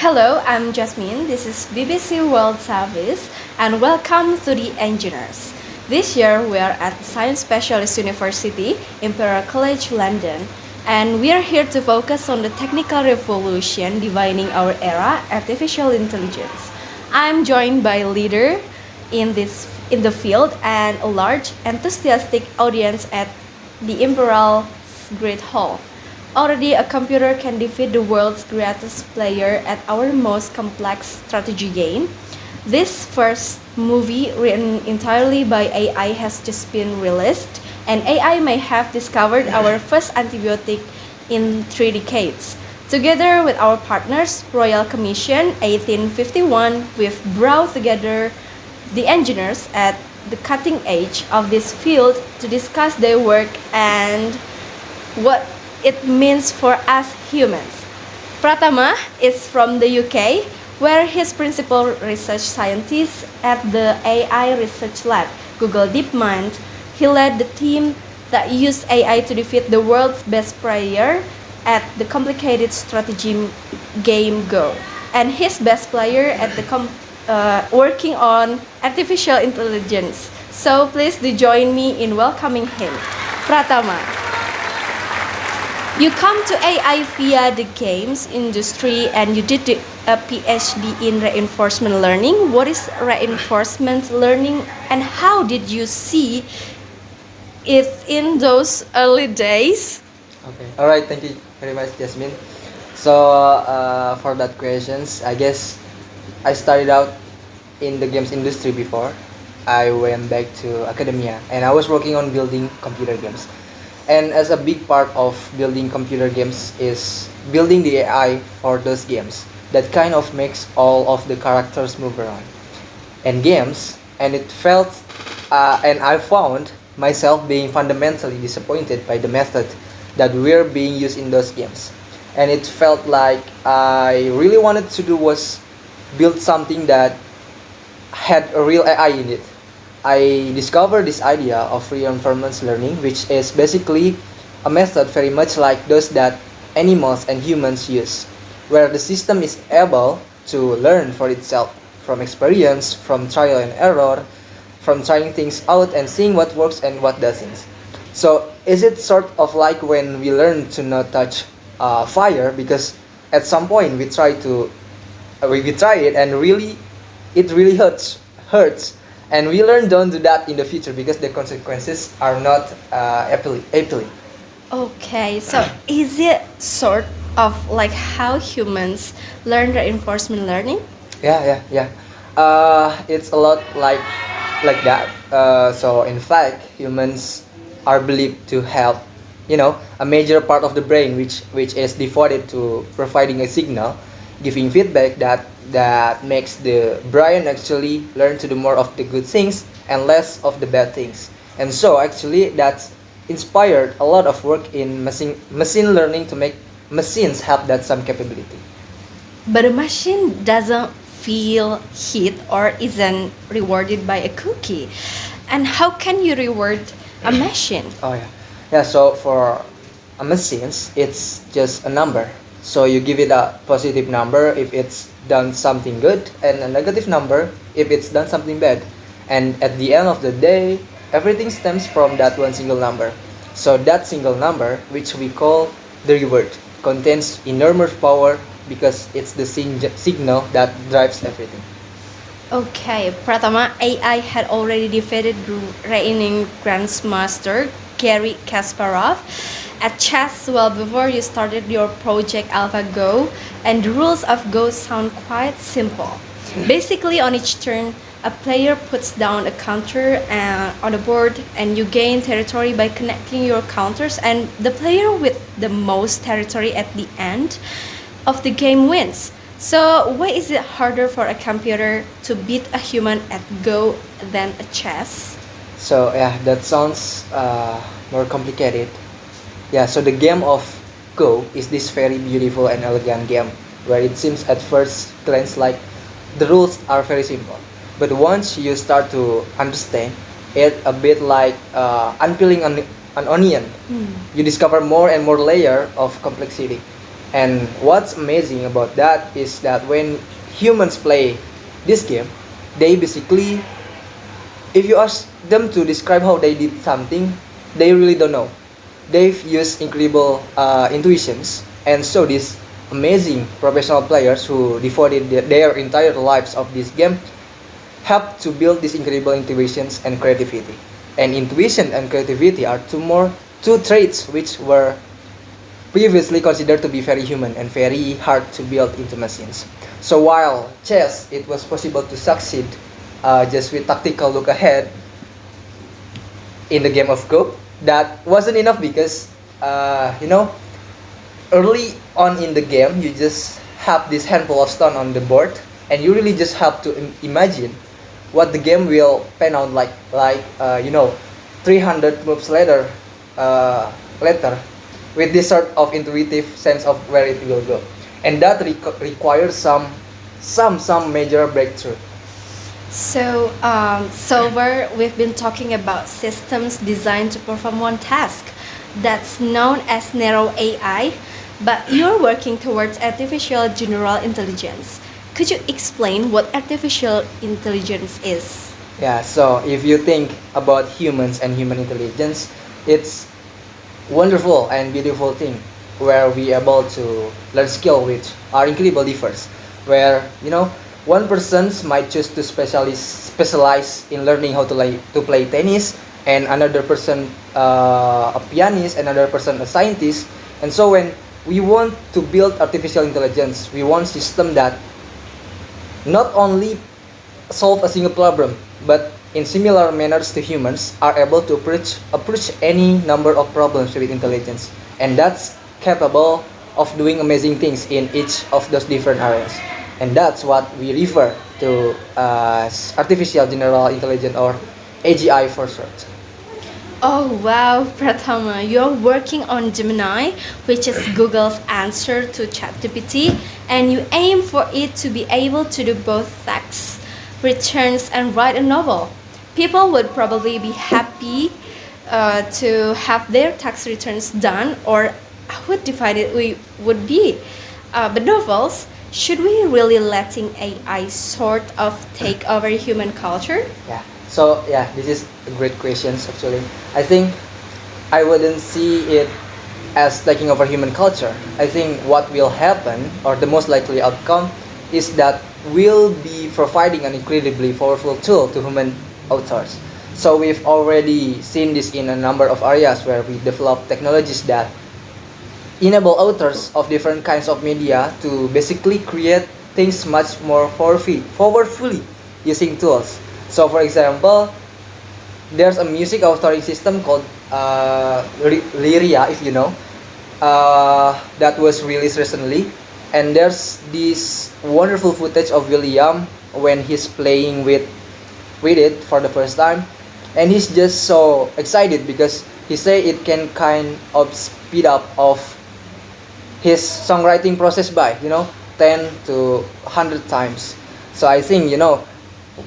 Hello, I'm Jasmine. This is BBC World Service, and welcome to the Engineers. This year, we are at Science Specialist University, Imperial College London, and we are here to focus on the technical revolution defining our era, artificial intelligence. I'm joined by a leader in the field and a large enthusiastic audience at the Imperial Great Hall. Already, a computer can defeat the world's greatest player at our most complex strategy game. This first movie, written entirely by AI, has just been released, and AI may have discovered our first antibiotic in 3 decades. Together with our partners, Royal Commission 1851, we've brought together the engineers at the cutting edge of this field to discuss their work and what it means for us humans. Pratama is from the UK, where he's principal research scientist at the AI research lab, Google DeepMind. He led the team that used AI to defeat the world's best player at the complicated strategy game Go, and his best player at the working on artificial intelligence. So please do join me in welcoming him. Pratama. You come to AI via the games industry and you did a PhD in reinforcement learning. What is reinforcement learning and how did you see it in those early days? Okay. All right. Thank you very much, Jasmine. For that questions, I guess I started out in the games industry before. I went back to academia and I was working on building computer games. And as a big part of building computer games is building the AI for those games that kind of makes all of the characters move around and games. And I found myself being fundamentally disappointed by the method that were being used in those games. And it felt like I really wanted to do was build something that had a real AI in it. I discovered this idea of reinforcement learning, which is basically a method very much like those that animals and humans use, where the system is able to learn for itself from experience, from trial and error, from trying things out and seeing what works and what doesn't. So, is it sort of like when we learn to not touch fire because at some point we try it and it really hurts and we learn don't do that in the future because the consequences are not appealing. Okay, so is it sort of like how humans learn reinforcement learning? Yeah. It's a lot like that. So in fact, humans are believed to have, a major part of the brain which is devoted to providing a signal, giving feedback that makes the brain actually learn to do more of the good things and less of the bad things. And so actually that's inspired a lot of work in machine learning to make machines have that some capability. But a machine doesn't feel heat or isn't rewarded by a cookie. And how can you reward a machine? Oh yeah. Yeah, so for a machines it's just a number. So you give it a positive number if it's done something good and a negative number if it's done something bad. And at the end of the day, everything stems from that one single number. So that single number, which we call the reward, contains enormous power because it's the signal that drives everything. Okay, Pratama, AI had already defeated reigning Grandmaster Garry Kasparov at chess well before you started your project AlphaGo, and the rules of Go sound quite simple. Basically, on each turn, a player puts down a counter on the board, and you gain territory by connecting your counters, and the player with the most territory at the end of the game wins. So, why is it harder for a computer to beat a human at Go than a chess? So yeah, that sounds more complicated. Yeah, so the game of Go is this very beautiful and elegant game where it seems at first glance like the rules are very simple. But once you start to understand it a bit like unpeeling an onion, you discover more and more layer of complexity. And what's amazing about that is that when humans play this game, they basically, if you ask them to describe how they did something, they really don't know. They've used incredible intuitions, and so these amazing professional players who devoted their entire lives of this game help to build these incredible intuitions and creativity. And intuition and creativity are two traits which were previously considered to be very human and very hard to build into machines. So while chess it was possible to succeed just with tactical look ahead in the game of Go, that wasn't enough because early on in the game you just have this handful of stone on the board and you really just have to imagine what the game will pan out like 300 moves later with this sort of intuitive sense of where it will go, and that requires some major breakthrough. So far we've been talking about systems designed to perform one task that's known as narrow AI, but you're working towards artificial general intelligence. Could you explain what artificial intelligence is? Yeah, so if you think about humans and human intelligence, it's wonderful and beautiful thing where we able to learn skill which are incredibly diverse, where one persons might choose to specialize in learning how to play tennis, and another person a pianist, another person a scientist. And so when we want to build artificial intelligence, we want system that not only solve a single problem, but in similar manners to humans are able to approach any number of problems with intelligence, and that's capable of doing amazing things in each of those different areas. And that's what we refer to as artificial general intelligence, or AGI for short. Oh wow, Prathama, you're working on Gemini, which is Google's answer to ChatGPT, and you aim for it to be able to do both tax returns and write a novel. People would probably be happy to have their tax returns done, or how divided we would be. But novels, should we really letting AI sort of take over human culture? Yeah. So yeah, this is a great question actually. I think I wouldn't see it as taking over human culture. I think what will happen, or the most likely outcome, is that we'll be providing an incredibly powerful tool to human authors. So we've already seen this in a number of areas where we develop technologies that enable authors of different kinds of media to basically create things much more powerfully using tools. So for example, there's a music authoring system called Lyria, if you know, that was released recently. And there's this wonderful footage of William when he's playing with it for the first time, and he's just so excited because he say it can kind of speed up of his songwriting process by 10 to 100 times. So I think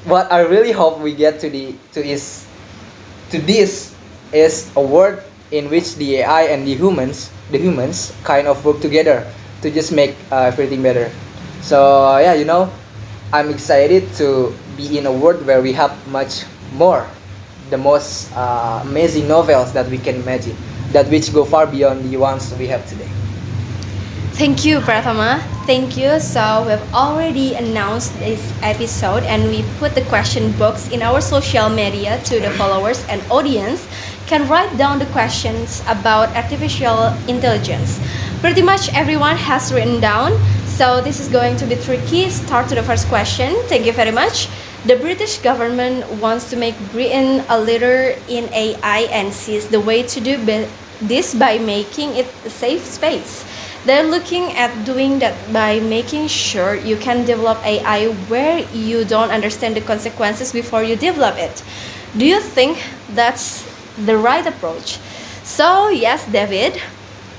what I really hope we get to this is a world in which the AI and the humans kind of work together to just make everything better. So yeah, I'm excited to be in a world where we have much more, the most amazing novels that we can imagine, that which go far beyond the ones we have today. Thank you, Prathama. Thank you. So we've already announced this episode and we put the question box in our social media to the followers and audience can write down the questions about artificial intelligence. Pretty much everyone has written down. So this is going to be tricky. Start to the first question. Thank you very much. The British government wants to make Britain a leader in AI and sees the way to do this by making it a safe space. They're looking at doing that by making sure you can develop AI where you don't understand the consequences before you develop it. Do you think that's the right approach? So, yes, David,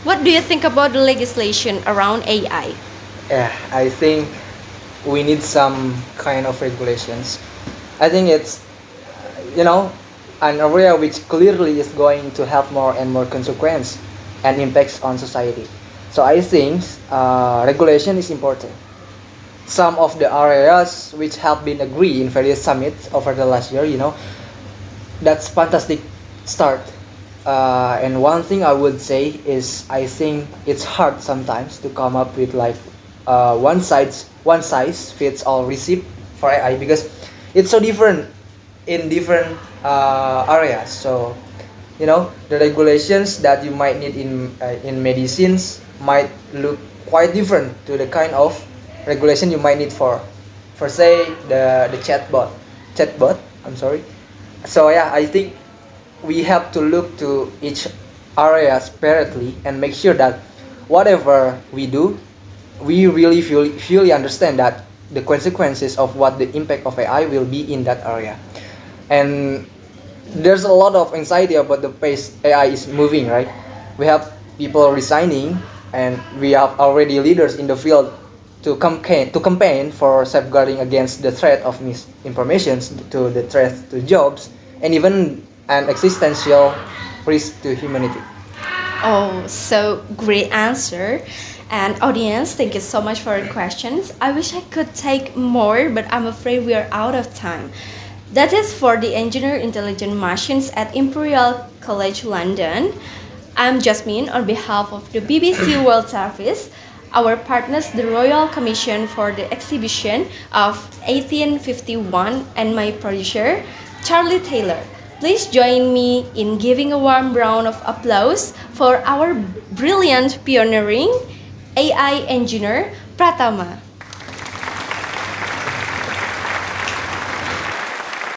what do you think about the legislation around AI? Yeah, I think we need some kind of regulations. I think it's an area which clearly is going to have more and more consequence and impacts on society. So I think regulation is important. Some of the areas which have been agreed in various summits over the last year, that's fantastic start. And one thing I would say is I think it's hard sometimes to come up with like one size fits all recipe for AI because it's so different in different areas. So the regulations that you might need in medicines might look quite different to the kind of regulation you might need for say the chatbot. I'm sorry. So yeah, I think we have to look to each area separately and make sure that whatever we do, we really fully understand that the consequences of what the impact of AI will be in that area. And there's a lot of anxiety about the pace AI is moving, right? We have people resigning, and we have already leaders in the field to campaign for safeguarding against the threat of misinformation, to the threat to jobs, and even an existential risk to humanity. Oh, so great answer. And audience, thank you so much for your questions. I wish I could take more, but I'm afraid we are out of time. That is for the Engineer Intelligent Machines at Imperial College London. I'm Jasmine on behalf of the BBC World Service, our partners, the Royal Commission for the Exhibition of 1851, and my producer, Charlie Taylor. Please join me in giving a warm round of applause for our brilliant pioneering AI engineer, Pratama.